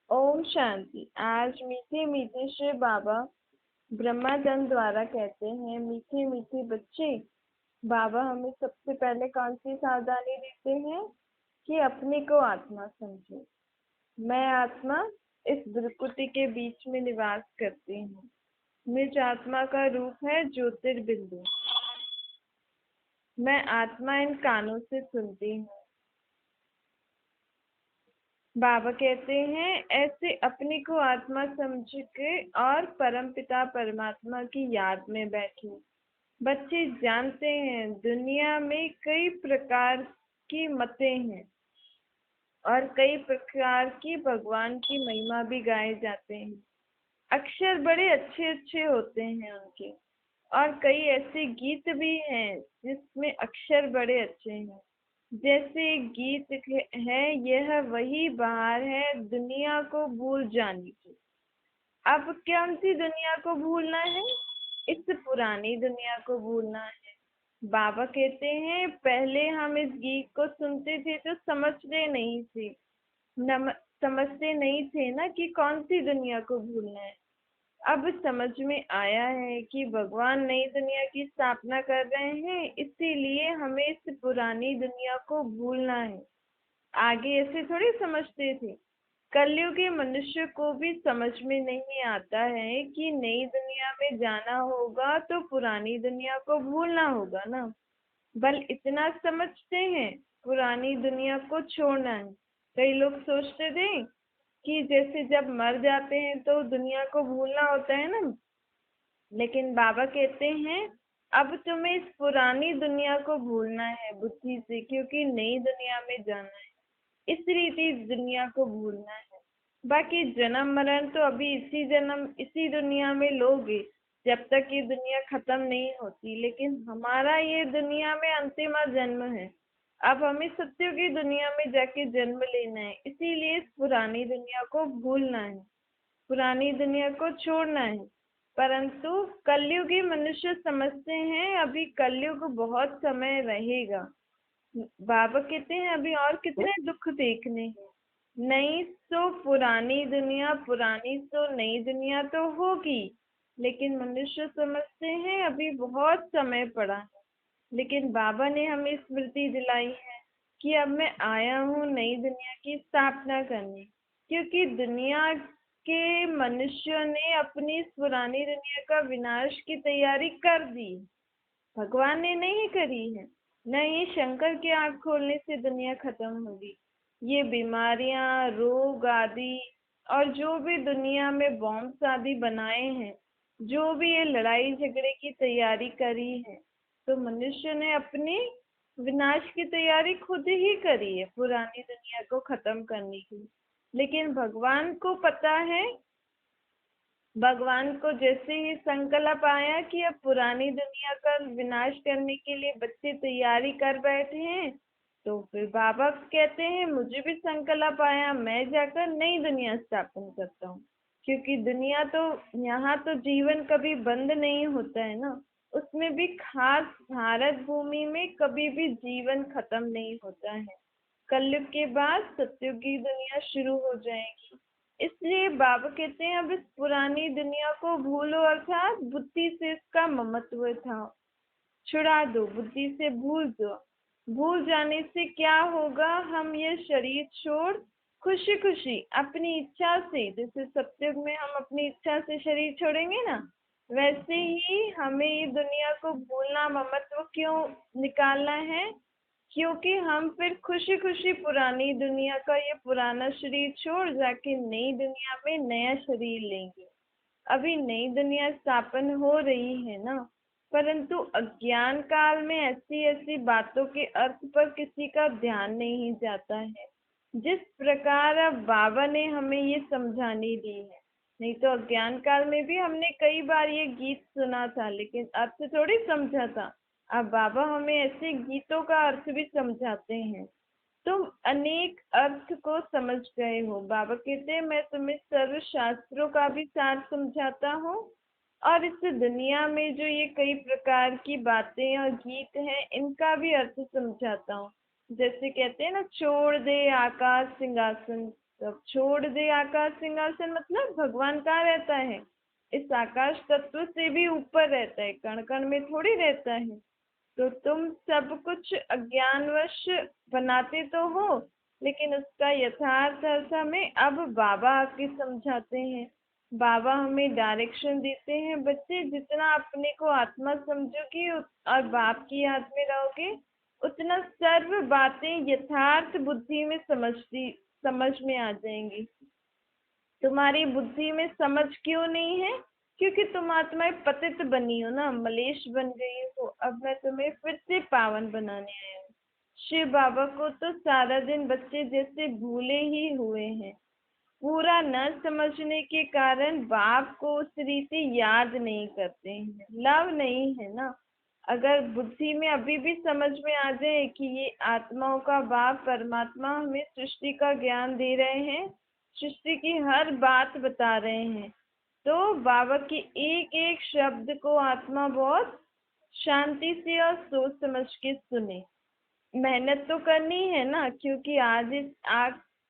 ओम शांति। आज मीठे मीठे श्री बाबा ब्रह्मानंद द्वारा कहते हैं, मीठे मीठे बच्चे, बाबा हमें सबसे पहले कौन सी सावधानी देते हैं कि अपने को आत्मा समझो। मैं आत्मा इस प्रकृति के बीच में निवास करती हूँ। मुझ आत्मा का रूप है ज्योतिर्बिंदु। मैं आत्मा इन कानों से सुनती हूँ। बाबा कहते हैं, ऐसे अपने को आत्मा समझ के और परमपिता परमात्मा की याद में बैठो। बच्चे जानते हैं दुनिया में कई प्रकार की मतें हैं और कई प्रकार की भगवान की महिमा भी गाए जाते हैं। अक्षर बड़े अच्छे अच्छे होते हैं उनके, और कई ऐसे गीत भी हैं जिसमें अक्षर बड़े अच्छे हैं। जैसे एक गीत है, यह वही बहार है दुनिया को भूल जाने की। अब कौन सी दुनिया को भूलना है? इस पुरानी दुनिया को भूलना है। बाबा कहते हैं, पहले हम इस गीत को सुनते थे तो समझते नहीं थे, समझते नहीं थे ना कि कौन सी दुनिया को भूलना है। अब समझ में आया है कि भगवान नई दुनिया की स्थापना कर रहे हैं, इसीलिए हमें इस पुरानी दुनिया को भूलना है। आगे ऐसे थोड़ी समझते थे। कलयुगी मनुष्य को भी समझ में नहीं आता है कि नई दुनिया में जाना होगा तो पुरानी दुनिया को भूलना होगा ना। बल इतना समझते हैं, पुरानी दुनिया को छोड़ना है। कई लोग सोचते थे कि जैसे जब मर जाते हैं तो दुनिया को भूलना होता है ना, लेकिन बाबा कहते हैं अब तुम्हें इस पुरानी दुनिया को भूलना है बुद्धि से, क्योंकि नई दुनिया में जाना है। इस रीति इस दुनिया को भूलना है। बाकी जन्म मरण तो अभी इसी दुनिया में लोगे जब तक ये दुनिया खत्म नहीं होती, लेकिन हमारा ये दुनिया में अंतिम जन्म है। अब हमें सत्यों की दुनिया में जाके जन्म लेना है, इसीलिए इस पुरानी दुनिया को भूलना है, पुरानी दुनिया को छोड़ना है। परंतु कलयुगी मनुष्य समझते हैं अभी कलयुग बहुत समय रहेगा। बाबा कहते हैं अभी और कितने दुख देखने हैं। नई सो पुरानी दुनिया, पुरानी सो नई दुनिया तो होगी, लेकिन मनुष्य समझते हैं अभी बहुत समय पड़ा है। लेकिन बाबा ने हमें स्मृति दिलाई है कि अब मैं आया हूँ नई दुनिया की स्थापना करने, क्योंकि दुनिया के मनुष्यों ने अपनी इस पुरानी दुनिया का विनाश की तैयारी कर दी, भगवान ने नहीं करी है। न ये शंकर के आँख खोलने से दुनिया खत्म होगी। ये बीमारियां, रोग आदि और जो भी दुनिया में बॉम्ब आदि बनाए हैं, जो भी ये लड़ाई झगड़े की तैयारी करी है, तो मनुष्य ने अपनी विनाश की तैयारी खुद ही करी है पुरानी दुनिया को खत्म करने की। लेकिन भगवान को पता है, भगवान को जैसे ही संकल्प आया कि अब पुरानी दुनिया का विनाश करने के लिए बच्चे तैयारी कर बैठे हैं, तो फिर बाबा कहते हैं मुझे भी संकल्प आया, मैं जाकर नई दुनिया स्थापन करता हूँ। क्योंकि दुनिया तो, यहाँ तो जीवन कभी बंद नहीं होता है ना, उसमें भी खास भारत भूमि में कभी भी जीवन खत्म नहीं होता है। कलयुग के बाद सतयुग की दुनिया शुरू हो जाएगी। इसलिए बाबा कहते हैं अब इस पुरानी दुनिया को भूलो, अर्थात बुद्धि से इसका ममत्व था छुड़ा दो, बुद्धि से भूल दो। भूल जाने से क्या होगा, हम ये शरीर छोड़ खुशी खुशी अपनी इच्छा से, जैसे सत्युग में हम अपनी इच्छा से शरीर छोड़ेंगे ना, वैसे ही हमें ये दुनिया को भूलना, ममत्व क्यों निकालना है? क्योंकि हम फिर खुशी खुशी पुरानी दुनिया का ये पुराना शरीर छोड़ जाके नई दुनिया में नया शरीर लेंगे। अभी नई दुनिया स्थापन हो रही है ना, परंतु अज्ञान काल में ऐसी ऐसी बातों के अर्थ पर किसी का ध्यान नहीं जाता है, जिस प्रकार अब बाबा ने हमें ये समझाने दी है। नहीं तो अज्ञान काल में भी हमने कई बार ये गीत सुना था, लेकिन अर्थ थोड़ी समझा था। अब बाबा हमें ऐसे गीतों का अर्थ भी समझाते हैं। तुम अनेक अर्थ को समझ गए हो। बाबा कहते हैं मैं तुम्हें सर्व शास्त्रों का भी सार समझाता हूँ, और इस दुनिया में जो ये कई प्रकार की बातें और गीत हैं, इनका भी अर्थ समझाता हूँ। जैसे कहते हैं ना, छोड़ दे आकाश सिंहासन, सब छोड़ दे आकाश सिंहासन, मतलब भगवान कहाँ रहता है? इस आकाश तत्व से भी ऊपर रहता है, कण कण में थोड़ी रहता है। तो तुम सब कुछ अज्ञानवश बनाते तो हो, लेकिन उसका यथार्थ अर्थ हमें अब बाबा आके समझाते हैं। बाबा हमें डायरेक्शन देते हैं, बच्चे जितना अपने को आत्मा समझोगे और बाप की याद में रहोगे, उतना सर्व बातें यथार्थ बुद्धि में समझ में आ जाएंगी। तुम्हारी बुद्धि में समझ क्यों नहीं है? क्योंकि तुम आत्माएं पतित बनी हो ना, मलेश बन गई हो। अब मैं तुम्हें फिर से पावन बनाने आया हूँ। शिव बाबा को तो सारा दिन बच्चे जैसे भूले ही हुए हैं। पूरा न समझने के कारण बाप को उस रीति याद नहीं करते हैं, लव नहीं है ना। अगर बुद्धि में अभी भी समझ में आ जाए कि ये आत्माओं का बाप परमात्मा हमें सृष्टि का ज्ञान दे रहे हैं, सृष्टि की हर बात बता रहे हैं, तो बाबा की एक एक शब्द को आत्मा बहुत शांति से और सोच समझ के सुने। मेहनत तो करनी है ना, क्योंकि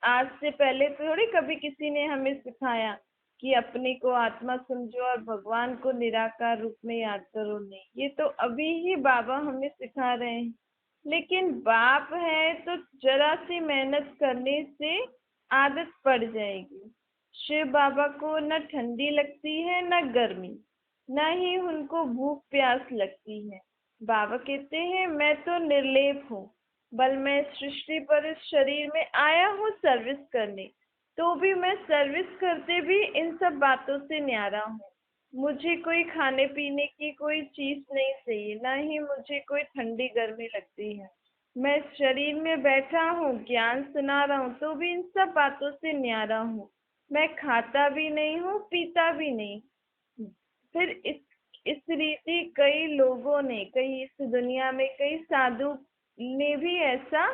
आज से पहले थोड़ी कभी किसी ने हमें सिखाया कि अपने को आत्मा समझो और भगवान को निराकार रूप में याद करो। नहीं, ये तो अभी ही बाबा हमें सिखा रहे हैं। लेकिन बाप है तो जरा सी मेहनत करने से आदत पड़ जाएगी। शिव बाबा को न ठंडी लगती है न गर्मी, न ही उनको भूख प्यास लगती है। बाबा कहते हैं मैं तो निर्लेप हूँ, बल मैं सृष्टि पर इस शरीर में आया हूँ सर्विस करने, तो भी मैं सर्विस करते भी इन सब बातों से न्यारा हूँ। मुझे कोई खाने पीने की कोई चीज नहीं चाहिए, ना ही मुझे कोई ठंडी गर्मी लगती है। मैं शरीर में बैठा हूँ, ज्ञान सुना रहा हूँ, तो भी इन सब बातों से न्यारा हूँ। मैं खाता भी नहीं हूँ, पीता भी नहीं। फिर इस रीति कई लोगों ने, कई इस दुनिया में कई साधु ने भी ऐसा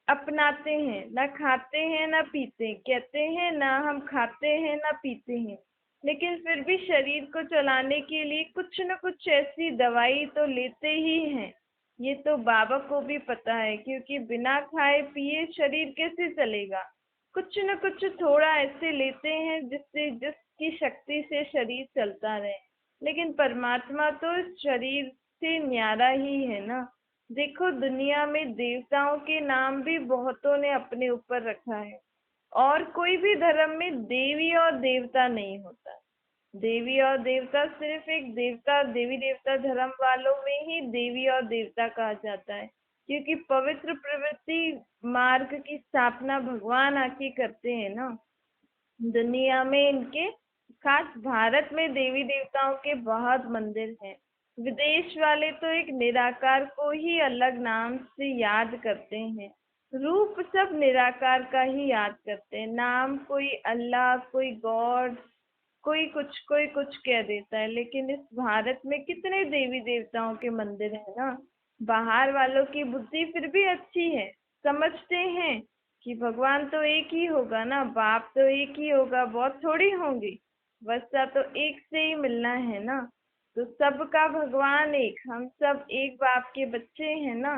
अपनाते हैं, ना खाते हैं ना पीते, कहते हैं ना हम खाते हैं ना पीते हैं, लेकिन फिर भी शरीर को चलाने के लिए कुछ न कुछ ऐसी दवाई तो लेते ही हैं। ये तो बाबा को भी पता है, क्योंकि बिना खाए पिए शरीर कैसे चलेगा। कुछ न कुछ थोड़ा ऐसे लेते हैं जिसकी शक्ति से शरीर चलता रहे। लेकिन परमात्मा तो इस शरीर से न्यारा ही है ना। देखो, दुनिया में देवताओं के नाम भी बहुतों ने अपने ऊपर रखा है, और कोई भी धर्म में देवी और देवता नहीं होता। देवी और देवता सिर्फ एक देवता देवी देवता धर्म वालों में ही देवी और देवता कहा जाता है, क्योंकि पवित्र प्रवृत्ति मार्ग की स्थापना भगवान आके करते हैं ना। दुनिया में इनके, खास भारत में देवी देवताओं के बहुत मंदिर हैं। विदेश वाले तो एक निराकार को ही अलग नाम से याद करते हैं। रूप सब निराकार का ही याद करते हैं। नाम कोई अल्लाह, कोई गॉड, कोई कुछ कह देता है। लेकिन इस भारत में कितने देवी देवताओं के मंदिर है ना। बाहर वालों की बुद्धि फिर भी अच्छी है, समझते हैं कि भगवान तो एक ही होगा ना, बाप तो एक ही होगा, बहुत थोड़ी होंगी, बच्चा तो एक से ही मिलना है ना। तो सबका भगवान एक, हम सब एक बाप के बच्चे हैं ना,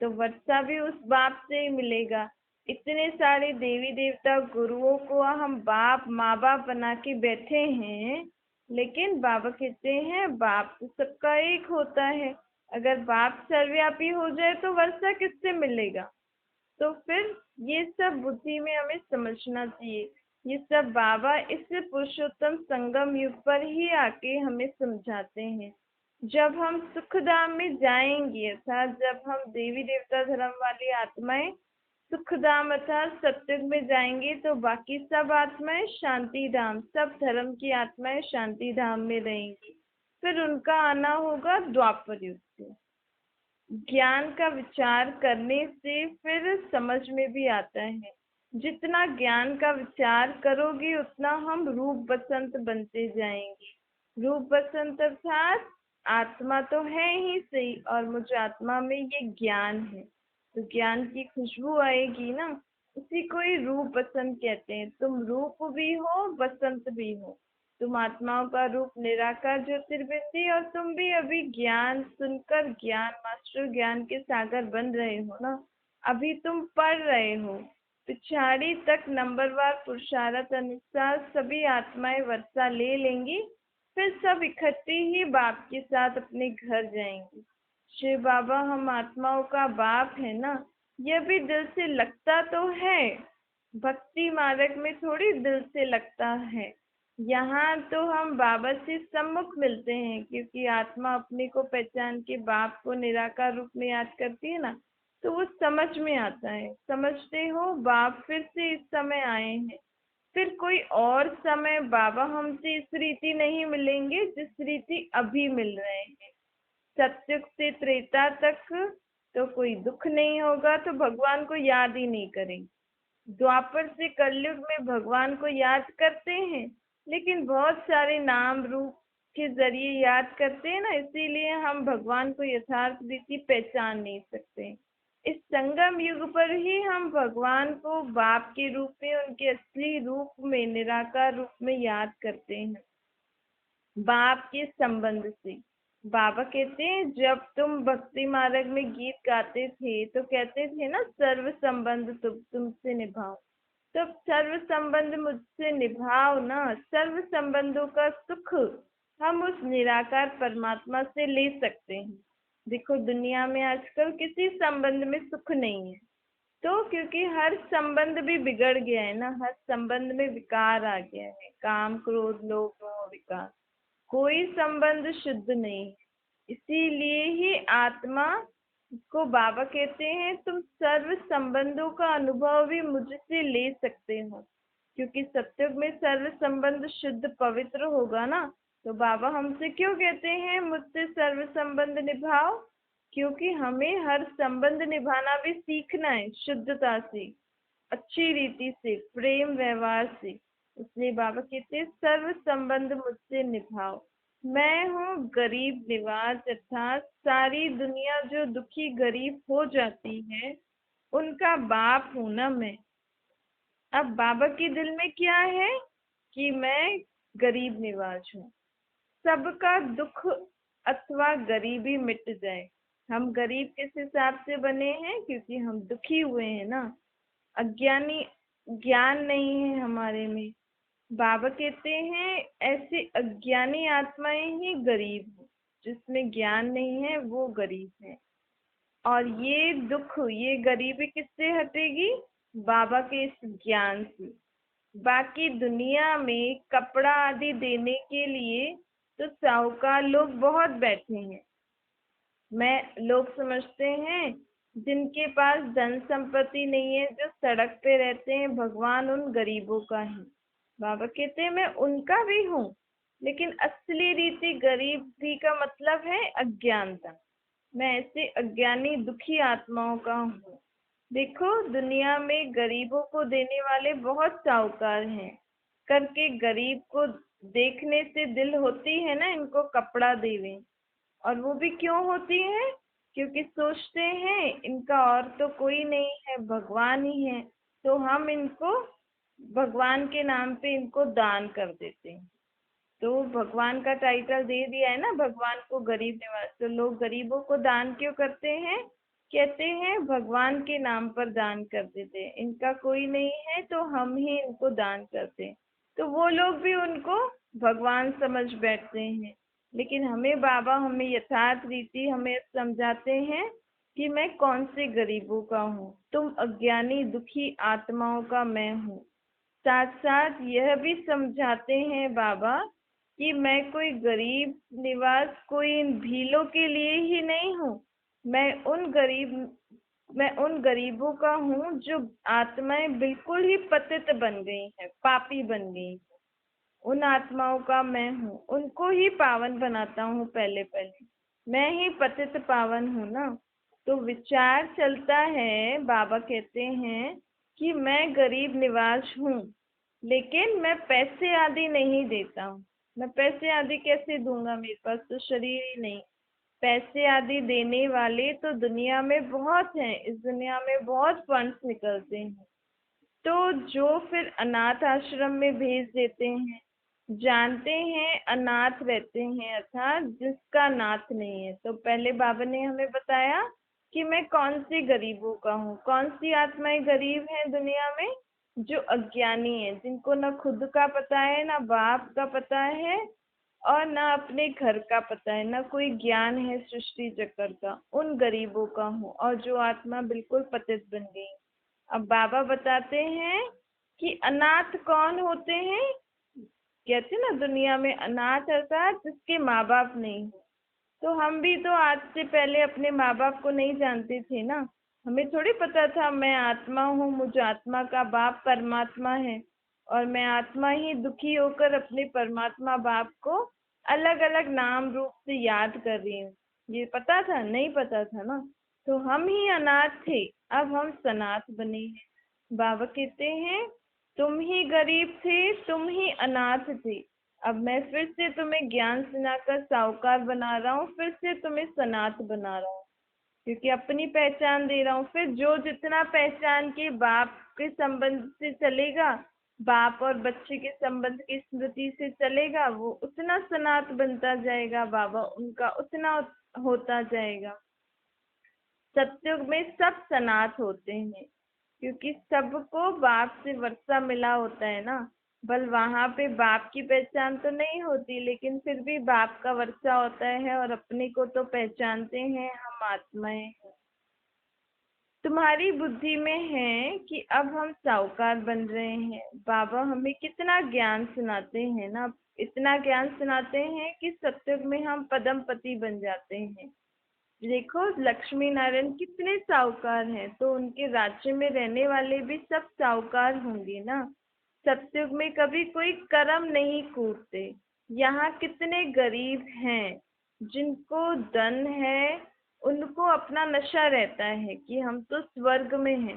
तो बच्चा भी उस बाप से ही मिलेगा। इतने सारे देवी देवता गुरुओं को हम बाप माँ बाप बना के बैठे हैं, लेकिन बाबा कहते हैं बाप तो सबका एक होता है। अगर बाप सर्वव्यापी हो जाए तो वर्षा किससे मिलेगा? तो फिर ये सब बुद्धि में हमें समझना चाहिए। ये सब बाबा इस पुरुषोत्तम संगम युग पर ही आके हमें समझाते हैं। जब हम सुखधाम में जाएंगे, अर्थात जब हम देवी देवता धर्म वाली आत्माएं सुखधाम अर्थात सत्युग में जाएंगे, तो बाकी सब आत्माएं शांति धाम, सब धर्म की आत्माएं शांति धाम में रहेंगी। फिर उनका आना होगा द्वापर युग से। ज्ञान का विचार करने से फिर समझ में भी आता है। जितना ज्ञान का विचार करोगे उतना हम रूप बसंत बनते जाएंगे। रूप बसंत अर्थात आत्मा तो है ही सही, और मुझ आत्मा में ये ज्ञान है, तो ज्ञान की खुशबू आएगी ना। उसी को ही रूप बसंत कहते हैं। तुम रूप भी हो, बसंत भी हो। तुम आत्माओं का रूप निराकार ज्योतिर्बिंदी, और तुम भी अभी ज्ञान सुनकर ज्ञान मास्टर ज्ञान के सागर बन रहे हो ना। अभी तुम पढ़ रहे हो, पिछाड़ी तक नंबरवार पुरुषार्थ अनुसार सभी आत्माएं वर्षा ले लेंगी, फिर सब इकट्ठी ही बाप के साथ अपने घर जाएंगी। शिव बाबा, हम आत्माओं का बाप है ना, यह भी दिल से लगता तो है, भक्ति मार्ग में थोड़ी दिल से लगता है। यहाँ तो हम बाबा से सम्मुख मिलते हैं, क्योंकि आत्मा अपने को पहचान के बाप को निराकार रूप में याद करती है ना, तो वो समझ में आता है। समझते हो, बाप फिर से इस समय आए हैं, फिर कोई और समय बाबा हमसे इस रीति नहीं मिलेंगे जिस रीति अभी मिल रहे हैं। सत्युग से त्रेता तक तो कोई दुख नहीं होगा, तो भगवान को याद ही नहीं करेंगे। द्वापर से कलयुग में भगवान को याद करते हैं, लेकिन बहुत सारे नाम रूप के जरिए याद करते हैं ना, इसीलिए हम भगवान को यथार्थ रीति पहचान नहीं सकते। इस संगम युग पर ही हम भगवान को बाप के रूप में, उनके असली रूप में, निराकार रूप में याद करते हैं, बाप के संबंध से। बाबा कहते हैं, जब तुम भक्ति मार्ग में गीत गाते थे तो कहते थे ना, सर्व संबंध तुमसे निभाओ। तो सर्व संबंध मुझसे निभाओ ना। सर्व संबंधों का सुख हम उस निराकार परमात्मा से ले सकते हैं। देखो, दुनिया में आजकल किसी संबंध में सुख नहीं है, तो क्योंकि हर संबंध भी बिगड़ गया है ना, हर संबंध में विकार आ गया है, काम क्रोध लोभ मोह विकार, कोई संबंध शुद्ध नहीं है। इसीलिए ही आत्मा को बाबा कहते हैं, तुम सर्व संबंधों का अनुभव भी मुझसे ले सकते हो, क्योंकि सत्युग में सर्व संबंध शुद्ध पवित्र होगा ना। तो बाबा हमसे क्यों कहते हैं मुझसे सर्व संबंध निभाओ? क्योंकि हमें हर संबंध निभाना भी सीखना है, शुद्धता से, अच्छी रीति से, प्रेम व्यवहार से। इसलिए बाबा कहते हैं, सर्व संबंध मुझसे निभाओ। मैं हूँ गरीब निवाज, अर्थात सारी दुनिया जो दुखी गरीब हो जाती है, उनका बाप हूँ ना मैं। अब बाबा के दिल में क्या है कि मैं गरीब निवाज हूँ, सबका दुख अथवा गरीबी मिट जाए। हम गरीब किस हिसाब से बने हैं? क्योंकि हम दुखी हुए हैं ना, अज्ञानी, ज्ञान नहीं है हमारे में। बाबा कहते हैं, ऐसे अज्ञानी आत्माएं ही गरीब हो, जिसमें ज्ञान नहीं है वो गरीब है। और ये दुख, ये गरीबी किससे हटेगी? बाबा के इस ज्ञान से। बाकी दुनिया में कपड़ा आदि देने के लिए तो साहूकार लोग बहुत बैठे हैं। लोग समझते हैं जिनके पास धन संपत्ति नहीं है, जो सड़क पे रहते हैं, भगवान उन गरीबों का है। बाबा कहते हैं, मैं उनका भी हूँ, लेकिन असली रीति गरीबी का मतलब है अज्ञानता। मैं ऐसे अज्ञानी दुखी आत्माओं का हूँ। देखो, दुनिया में गरीबों को देने वाले बहुत साहूकार हैं, करके गरीब को देखने से दिल होती है ना, इनको कपड़ा देवे। और वो भी क्यों होती है? क्योंकि सोचते हैं इनका और तो कोई नहीं है, भगवान ही है, तो हम इनको भगवान के नाम पे इनको दान कर देते हैं। तो भगवान का टाइटल दे दिया है ना भगवान को गरीब निवाज, तो लोग गरीबों को दान क्यों करते हैं? कहते हैं भगवान के नाम पर दान कर देते हैं, इनका कोई नहीं है तो हम ही इनको दान करते हैं। तो वो लोग भी उनको भगवान समझ बैठते हैं। लेकिन हमें बाबा, हमें यथार्थ रीति हमें समझाते हैं कि मैं कौन से गरीबों का हूँ, तुम अज्ञानी दुखी आत्माओं का मैं हूँ। साथ साथ यह भी समझाते हैं बाबा कि मैं कोई गरीब निवास, कोई इन भीलों के लिए ही नहीं हूँ। मैं उन गरीबों का हूँ जो आत्माएं बिल्कुल ही पतित बन गई हैं, पापी बन गई हैं। उन आत्माओं का मैं हूँ, उनको ही पावन बनाता हूँ। पहले पहले मैं ही पतित पावन हूँ ना। तो विचार चलता है, बाबा कहते हैं कि मैं गरीब निवास हूँ, लेकिन मैं पैसे आदि नहीं देता हूँ। मैं पैसे आदि कैसे दूंगा? मेरे पास तो शरीर ही नहीं। पैसे आदि देने वाले तो दुनिया में बहुत हैं, इस दुनिया में बहुत फंड्स निकलते हैं, तो जो फिर अनाथ आश्रम में भेज देते हैं। जानते हैं अनाथ रहते हैं, अर्थात जिसका नाथ नहीं है। तो पहले बाबा ने हमें बताया कि मैं कौन सी गरीबों का हूँ। कौन सी आत्माएं गरीब हैं दुनिया में? जो अज्ञानी है, जिनको ना खुद का पता है, ना बाप का पता है, और ना अपने घर का पता है, ना कोई ज्ञान है सृष्टि चक्र का। उन गरीबों का हूँ, और जो आत्मा बिल्कुल पतित बन गई। अब बाबा बताते हैं कि अनाथ कौन होते हैं। कहते हैं ना, दुनिया में अनाथ अर्थात जिसके माँ बाप नहीं हो। तो हम भी तो आज से पहले अपने माँ बाप को नहीं जानते थे ना। हमें थोड़ी पता था मैं आत्मा हूँ, मुझे आत्मा का बाप परमात्मा है, और मैं आत्मा ही दुखी होकर अपने परमात्मा बाप को अलग अलग नाम रूप से याद कर रही हूँ। ये पता था? नहीं पता था ना। तो हम ही अनाथ थे, अब हम सनाथ बने हैं। बाबा कहते हैं तुम ही गरीब थे, तुम ही अनाथ थे। अब मैं फिर से तुम्हें ज्ञान सुनाकर साहूकार बना रहा हूँ, फिर से तुम्हें सनाथ बना रहा हूँ, क्योंकि अपनी पहचान दे रहा हूँ। फिर जो जितना पहचान के बाप के संबंध से चलेगा, बाप और बच्चे के संबंध की स्मृति से चलेगा, वो उतना सनाथ बनता जाएगा, बाबा उनका उतना होता जाएगा। सत्युग में सब सनाथ होते हैं, क्योंकि सबको बाप से वर्षा मिला होता है ना। बल वहां पे बाप की पहचान तो नहीं होती, लेकिन फिर भी बाप का वर्षा होता है, और अपने को तो पहचानते हैं हम आत्माएं हैं। तुम्हारी बुद्धि में है कि अब हम साहूकार बन रहे हैं। बाबा हमें कितना ज्ञान सुनाते हैं ना, इतना ज्ञान सुनाते हैं कि सत्युग में हम पदमपति बन जाते हैं। देखो लक्ष्मी नारायण कितने साहूकार हैं, तो उनके राज्य में रहने वाले भी सब साहूकार होंगे ना। सत्युग में कभी कोई कर्म नहीं कूटते। यहाँ कितने गरीब हैं जिनको धन है, उनको अपना नशा रहता है कि हम तो स्वर्ग में हैं।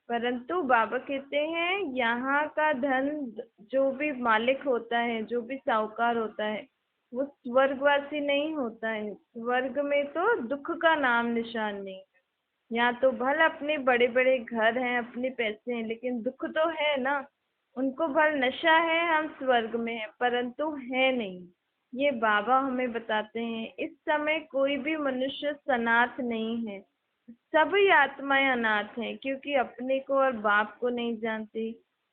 परंतु बाबा कहते हैं यहाँ का धन, जो भी मालिक होता है, जो भी साहूकार होता है, वो स्वर्गवासी नहीं होता है। स्वर्ग में तो दुख का नाम निशान नहीं। यहाँ तो भले अपने बड़े बड़े घर हैं, अपने पैसे हैं, लेकिन दुख तो है ना। उनको भल नशा है हम स्वर्ग में है, परंतु है नहीं। ये बाबा हमें बताते हैं इस समय कोई भी मनुष्य सनाथ नहीं है। सभी आत्माएं अनाथ हैं, क्योंकि अपने को और बाप को नहीं जानती।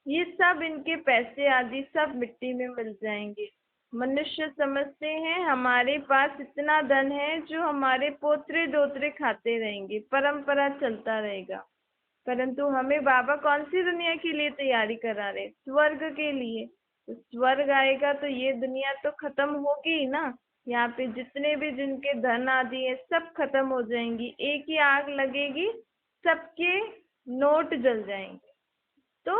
ये सब इनके पैसे आदि सब मिट्टी में मिल जाएंगे। मनुष्य समझते हैं हमारे पास इतना धन है जो हमारे पोतरे दोतरे खाते रहेंगे, परंपरा चलता रहेगा। परंतु हमें बाबा कौन सी दुनिया के लिए तैयारी करा रहे? स्वर्ग के लिए। तो स्वर्ग आएगा तो ये दुनिया तो खत्म होगी ही ना। यहाँ पे जितने भी जिनके धन आदि है सब खत्म हो जाएंगी, एक ही आग लगेगी, सबके नोट जल जाएंगे। तो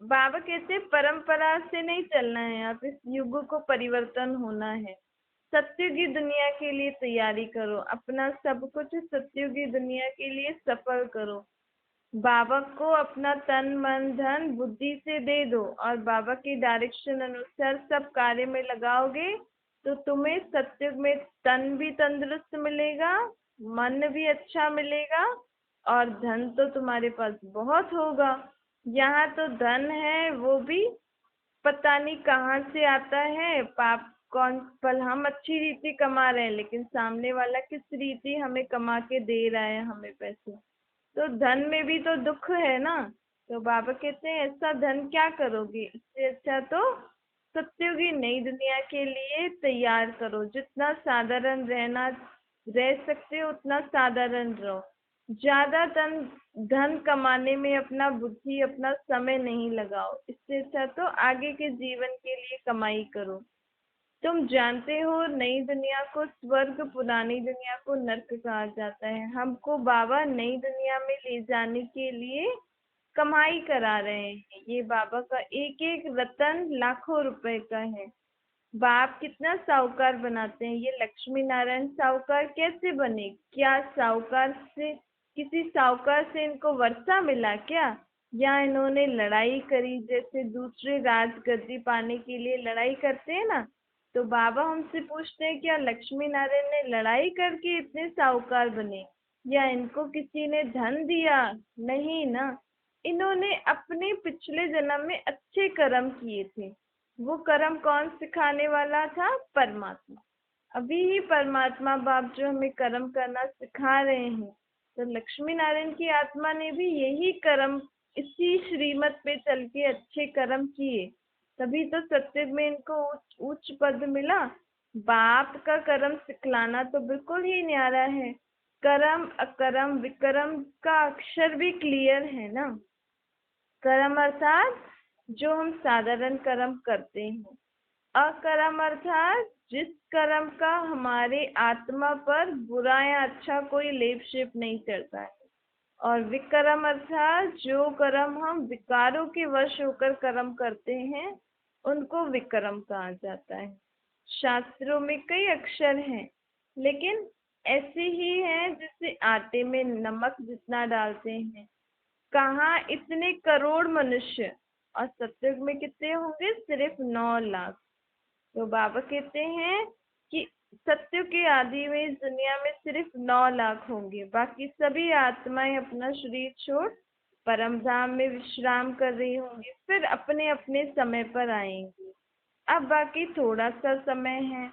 बाबा कहते परंपरा से नहीं चलना है, आप इस युग को परिवर्तन होना है। सत्युगी दुनिया के लिए तैयारी करो, अपना सब कुछ सत्युगी दुनिया के लिए सफल करो। बाबा को अपना तन मन धन बुद्धि से दे दो, और बाबा की डायरेक्शन अनुसार सब कार्य में लगाओगे, तो तुम्हें सत्युग में तन भी तंदुरुस्त मिलेगा, मन भी अच्छा मिलेगा, और धन तो तुम्हारे पास बहुत होगा। यहाँ तो धन है वो भी पता नहीं कहाँ से आता है। पाप कौन पल हम अच्छी रीति कमा रहे हैं, लेकिन सामने वाला किस रीति हमें कमा के दे रहा है हमें पैसे। तो धन में भी तो दुख है ना। तो बाबा कहते हैं ऐसा धन क्या करोगे, इससे अच्छा तो सत्युगी नई दुनिया के लिए तैयार करो। जितना साधारण रहना रह सकते हो उतना साधारण रहो। ज्यादा धन धन कमाने में अपना बुद्धि अपना समय नहीं लगाओ। इससे अच्छा तो आगे के जीवन के लिए कमाई करो। तुम जानते हो नई दुनिया को स्वर्ग, पुरानी दुनिया को नर्क कहा जाता है। हमको बाबा नई दुनिया में ले जाने के लिए कमाई करा रहे हैं। ये बाबा का एक एक रतन लाखों रुपए का है। बाप कितना साहूकार बनाते हैं। ये लक्ष्मी नारायण साहूकार कैसे बने? क्या साहूकार से, किसी साहूकार से इनको वर्षा मिला क्या, या इन्होंने लड़ाई करी जैसे दूसरे राजगद्दी पाने के लिए लड़ाई करते हैं ना? तो बाबा हमसे पूछते हैं क्या लक्ष्मी नारायण ने लड़ाई करके इतने साहूकार बने, या इनको किसी ने धन दिया? नहीं ना। इन्होंने अपने पिछले जन्म में अच्छे कर्म किए थे। वो कर्म कौन सिखाने वाला था? परमात्मा। अभी ही परमात्मा बाप जो हमें कर्म करना सिखा रहे हैं। तो लक्ष्मी नारायण की आत्मा ने भी यही कर्म, इसी श्रीमत पे चल के अच्छे कर्म किए, तभी तो सत्युग में इनको उच्च पद मिला। बाप का कर्म सिखलाना तो बिल्कुल ही न्यारा है। कर्म अकर्म विकर्म का अक्षर भी क्लियर है ना। कर्म अर्थात जो हम साधारण कर्म करते हैं, अकर्म अर्थात जिस कर्म का हमारे आत्मा पर बुरा या अच्छा कोई लेप शेप नहीं चढ़ता है, और विकर्म अर्थात जो कर्म हम विकारों के वश होकर कर्म करते हैं, उनको विकर्म कहा जाता है। शास्त्रों में कई अक्षर हैं, लेकिन ऐसे ही हैं जैसे आटे में नमक जितना डालते हैं। कहाँ इतने करोड़ मनुष्य, और सत्युग में कितने होंगे? सिर्फ 9 लाख। तो बाबा कहते हैं कि सत्युग के आदि में इस दुनिया में सिर्फ 9 लाख होंगे, बाकी सभी आत्माएं अपना शरीर छोड़ परम धाम में विश्राम कर रही होंगी, फिर अपने अपने समय पर आएंगी। अब बाकी थोड़ा सा समय है,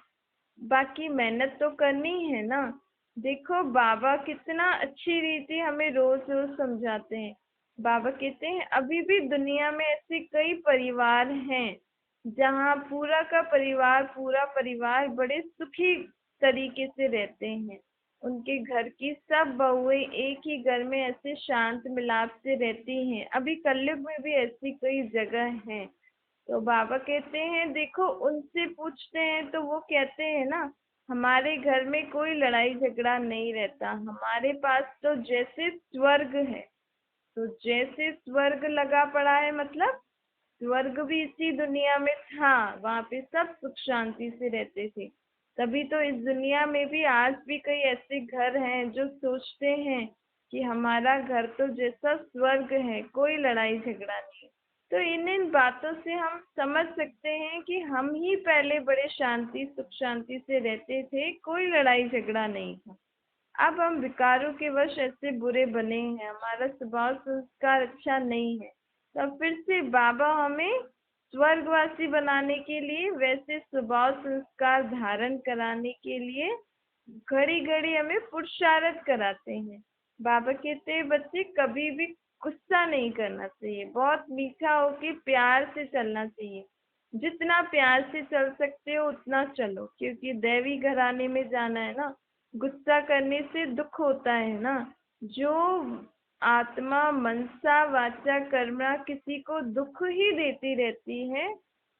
बाकी मेहनत तो करनी है ना। देखो बाबा कितना अच्छी रीति हमें रोज रोज समझाते हैं। बाबा कहते हैं अभी भी दुनिया में ऐसे कई परिवार हैं जहाँ पूरा परिवार बड़े सुखी तरीके से रहते हैं। उनके घर की सब बहुएं एक ही घर में ऐसे शांत मिलाप से रहती हैं। अभी कलयुग में भी ऐसी कई जगह हैं। तो बाबा कहते हैं देखो, उनसे पूछते हैं तो वो कहते हैं ना, हमारे घर में कोई लड़ाई झगड़ा नहीं रहता, हमारे पास तो जैसे स्वर्ग है। तो जैसे स्वर्ग लगा पड़ा है, मतलब स्वर्ग भी इसी दुनिया में था, वहां पे सब सुख शांति से रहते थे। तभी तो इस दुनिया में भी आज भी कई ऐसे घर हैं जो सोचते हैं कि हमारा घर तो जैसा स्वर्ग है, कोई लड़ाई झगड़ा नहीं। तो इन बातों से हम समझ सकते हैं कि हम ही पहले बड़े शांति सुख शांति से रहते थे, कोई लड़ाई झगड़ा नहीं था। अब हम विकारों के वश ऐसे बुरे बने हैं, हमारा स्वभाव संस्कार अच्छा नहीं है। तो फिर से बाबा हमें स्वर्गवासी बनाने के लिए, वैसे स्वभाव संस्कार धारण कराने के लिए घड़ी घड़ी हमें पुरुषार्थ कराते हैं। बाबा कहते हैं बच्चे कभी भी गुस्सा नहीं करना चाहिए, बहुत मीठा होके प्यार से चलना चाहिए। जितना प्यार से चल सकते हो उतना चलो, क्योंकि दैवी घराने में जाना है ना। गुस्सा करने से दुख होता है ना। जो आत्मा मनसा वाचा कर्मणा किसी को दुख ही देती रहती है,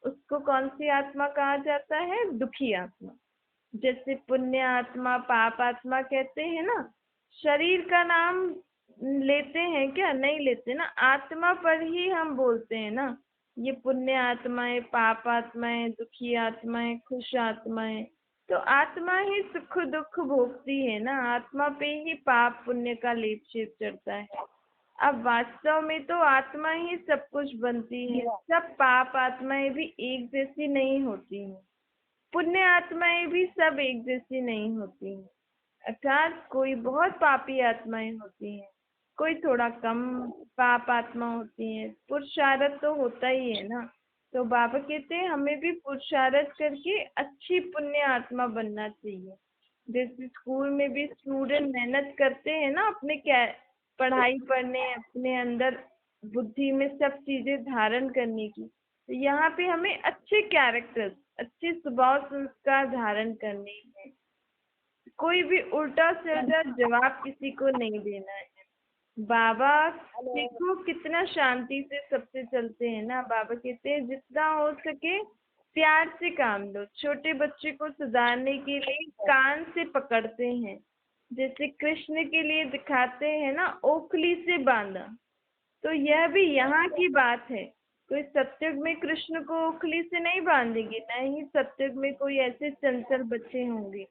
उसको कौन सी आत्मा कहा जाता है? दुखी आत्मा। जैसे पुण्य आत्मा पाप आत्मा कहते हैं ना। शरीर का नाम लेते हैं क्या? नहीं लेते ना, आत्मा पर ही हम बोलते हैं ना। ये पुण्य आत्माएं, पाप आत्माएं, दुखी आत्माएं, खुश आत्माएं। तो आत्मा ही सुख दुख भोगती है ना, आत्मा पे ही पाप पुण्य का लेप शेप चढ़ता है। अब वास्तव में तो आत्मा ही सब कुछ बनती है। सब पाप आत्माएं भी एक जैसी नहीं होती हैं, पुण्य आत्माएं भी सब एक जैसी नहीं होती हैं। अर्थात कोई बहुत पापी आत्माएं होती हैं, कोई थोड़ा कम पाप आत्मा होती है। पुरुषार्थ तो होता ही है ना। तो बाबा कहते हैं हमें भी पुरुषार्थ करके अच्छी पुण्य आत्मा बनना चाहिए। जैसे स्कूल में भी स्टूडेंट मेहनत करते हैं ना अपने क्या पढ़ाई पढ़ने, अपने अंदर बुद्धि में सब चीजें धारण करने की। तो यहाँ पे हमें अच्छे कैरेक्टर्स, अच्छे स्वभाव संस्कार धारण करने हैं। कोई भी उल्टा सीधा जवाब किसी को नहीं देना है। बाबा देखो कितना शांति से सबसे चलते हैं ना। बाबा कहते हैं जितना हो सके प्यार से काम लो। छोटे बच्चे को सुधारने के लिए कान से पकड़ते हैं, जैसे कृष्ण के लिए दिखाते हैं ना, ओखली से बांधा। तो यह भी यहाँ की बात है। कोई सत्युग में कृष्ण को ओखली से नहीं बांधेगी, न ही सत्युग में कोई ऐसे चंचल बच्चे होंगे।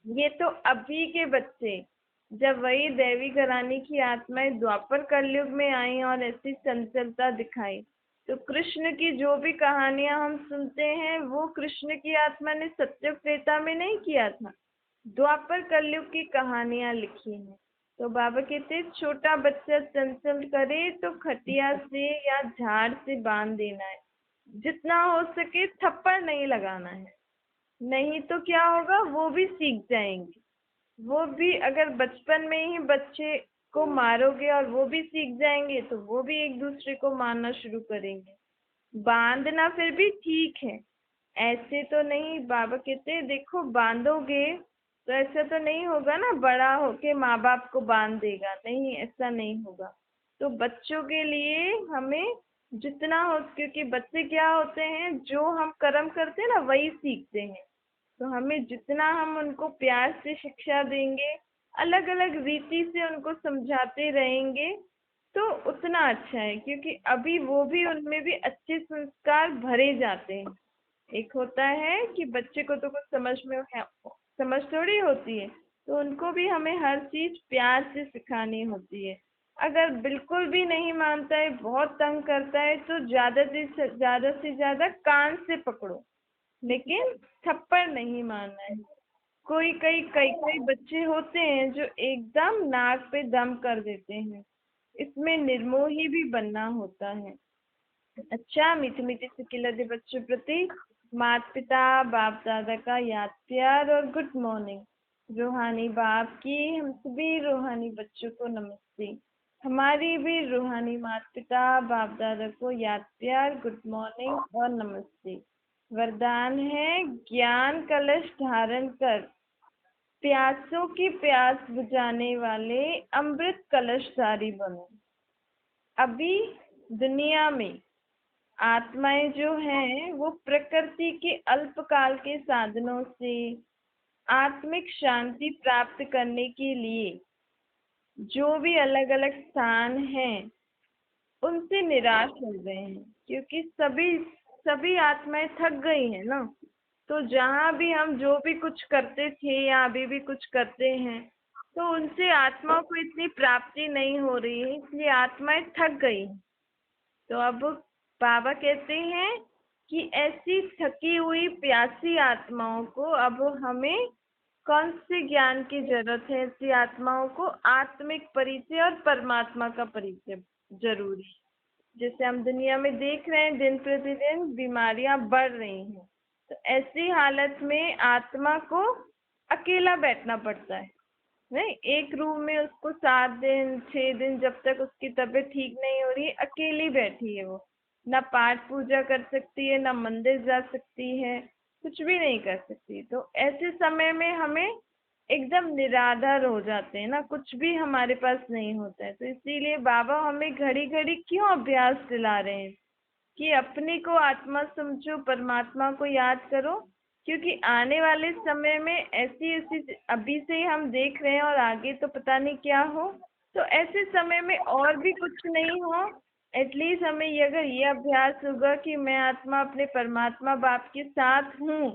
ये तो अभी के बच्चे, जब वही देवी घराने की आत्माएं द्वापर कलयुग में आई और ऐसी चंचलता दिखाई, तो कृष्ण की जो भी कहानियां हम सुनते हैं वो कृष्ण की आत्मा ने सत्युग त्रेता में नहीं किया था, द्वापर कलयुग की कहानियां लिखी हैं। तो बाबा कहते हैं छोटा बच्चा चंचल करे तो खटिया से या झाड़ से बांध देना है, जितना हो सके थप्पड़ नहीं लगाना है, नहीं तो क्या होगा वो भी सीख जाएंगे। वो भी अगर बचपन में ही बच्चे को मारोगे और वो भी सीख जाएंगे तो वो भी एक दूसरे को मारना शुरू करेंगे। बांधना फिर भी ठीक है, ऐसे तो नहीं। बाबा कहते हैं देखो बांधोगे तो ऐसा तो नहीं होगा ना, बड़ा होके माँ बाप को बांध देगा, नहीं ऐसा नहीं होगा। तो बच्चों के लिए हमें जितना हो, क्योंकि बच्चे क्या होते हैं, जो हम कर्म करते हैं ना वही सीखते हैं। तो हमें जितना हम उनको प्यार से शिक्षा देंगे, अलग अलग रीति से उनको समझाते रहेंगे, तो उतना अच्छा है। क्योंकि अभी वो भी, उनमें भी अच्छे संस्कार भरे जाते हैं। एक होता है कि बच्चे को तो कुछ समझ थोड़ी होती है, तो उनको भी हमें हर चीज प्यार से सिखानी होती है। अगर बिल्कुल भी नहीं मानता है, बहुत तंग करता है, तो ज्यादा कान से पकड़ो, लेकिन थप्पड़ नहीं मारना है। कोई कई कई कई बच्चे होते हैं जो एकदम नाक पे दम कर देते हैं, इसमें निर्मोही भी बनना होता है। अच्छा, मीठी मीठी सी खिलते बच्चों प्रति माता पिता बाप दादा का याद प्यार और गुड मॉर्निंग। रूहानी बाप की हम सभी रूहानी बच्चों को नमस्ते। हमारी भी रूहानी माता पिता बाप दादा को याद प्यार, गुड मॉर्निंग और नमस्ते। वरदान है, ज्ञान कलश धारण कर प्यासों की प्यास बुझाने वाले अमृत कलशधारी बनो। अभी दुनिया में आत्माएं जो हैं वो प्रकृति के अल्पकाल के साधनों से आत्मिक शांति प्राप्त करने के लिए जो भी अलग अलग स्थान हैं उनसे निराश हो गए हैं। क्योंकि सभी सभी आत्माएं थक गई हैं ना। तो जहाँ भी हम जो भी कुछ करते थे या अभी भी कुछ करते हैं, तो उनसे आत्माओं को इतनी प्राप्ति नहीं हो रही है, इसलिए आत्माएं थक गई हैं। तो अब बाबा कहते हैं कि ऐसी थकी हुई प्यासी आत्माओं को अब हमें कौन से ज्ञान की जरूरत है? ऐसी आत्माओं को आत्मिक परिचय और परमात्मा का परिचय जरूरी है। जैसे हम दुनिया में देख रहे हैं दिन प्रतिदिन बीमारियां बढ़ रही हैं, तो ऐसी हालत में आत्मा को अकेला बैठना पड़ता है। नहीं, एक रूम में उसको 7 दिन 6 दिन, जब तक उसकी तबीयत ठीक नहीं हो रही, अकेली बैठी है वो। ना पाठ पूजा कर सकती है, ना मंदिर जा सकती है, कुछ भी नहीं कर सकती। तो ऐसे समय में हमें एकदम निराधार हो जाते हैं ना, कुछ भी हमारे पास नहीं होता है। तो इसीलिए बाबा हमें घड़ी घड़ी क्यों अभ्यास दिला रहे हैं कि अपने को आत्मा समझो, परमात्मा को याद करो। क्योंकि आने वाले समय में ऐसी ऐसी अभी से ही हम देख रहे हैं और आगे तो पता नहीं क्या हो। तो ऐसे समय में और भी कुछ नहीं हो, एटलीस्ट हमें ये, अगर ये अभ्यास होगा कि मैं आत्मा अपने परमात्मा बाप के साथ हूँ,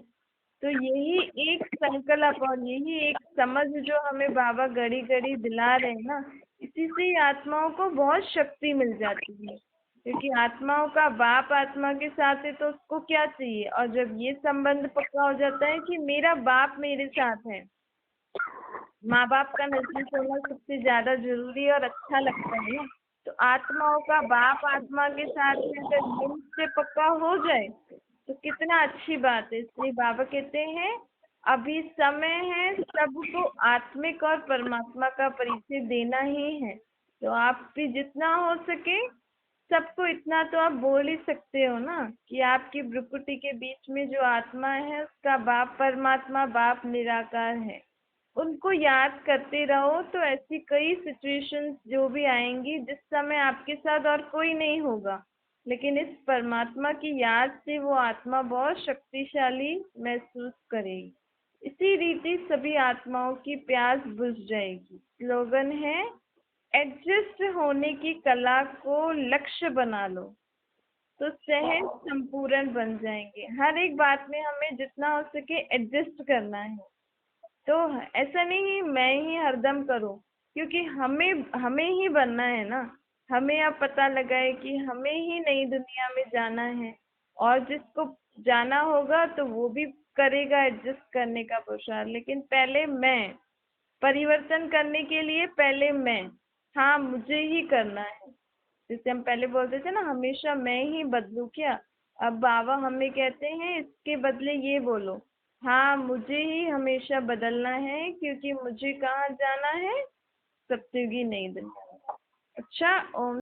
तो यही एक संकल्प और यही एक समझ जो हमें बाबा घड़ी घड़ी दिला रहे हैं ना, इसी से ही आत्माओं को बहुत शक्ति मिल जाती है। क्योंकि आत्माओं का बाप आत्मा के साथ है तो उसको क्या चाहिए? और जब ये संबंध पक्का हो जाता है कि मेरा बाप मेरे साथ है, माँ बाप का नजदीक होना सबसे ज्यादा जरूरी है और अच्छा लगता है ना। तो आत्माओं का बाप आत्मा के साथ में अगर ये मुझसे पक्का हो जाए तो कितना अच्छी बात है। इसलिए बाबा कहते हैं अभी समय है सबको आत्मिक और परमात्मा का परिचय देना ही है। तो आप भी जितना हो सके सबको इतना तो आप बोल ही सकते हो ना कि आपकी भ्रुकुटी के बीच में जो आत्मा है उसका बाप परमात्मा बाप निराकार है। उनको याद करते रहो, तो ऐसी कई सिचुएशंस जो भी आएंगी जिस समय आपके साथ और कोई नहीं होगा, लेकिन इस परमात्मा की याद से वो आत्मा बहुत शक्तिशाली महसूस करेगी। इसी रीति सभी आत्माओं की प्यास बुझ जाएगी। स्लोगन है, एडजस्ट होने की कला को लक्ष्य बना लो तो सहज संपूर्ण बन जाएंगे। हर एक बात में हमें जितना हो सके एडजस्ट करना है। तो ऐसा नहीं मैं ही हरदम करूं, क्योंकि हमें हमें ही बनना है ना। हमें अब पता लगा है कि हमें ही नई दुनिया में जाना है, और जिसको जाना होगा तो वो भी करेगा एडजस्ट करने का पुरुषार्थ, लेकिन पहले मैं परिवर्तन करने के लिए पहले मैं, हाँ मुझे ही करना है। जैसे हम पहले बोलते थे ना, हमेशा मैं ही बदलूं क्या, अब बाबा हमें कहते हैं इसके बदले ये बोलो हाँ, मुझे ही हमेशा बदलना है क्योंकि मुझे कहाँ जाना है, सप्तयुगी नई दुनिया में। अच्छा, ओम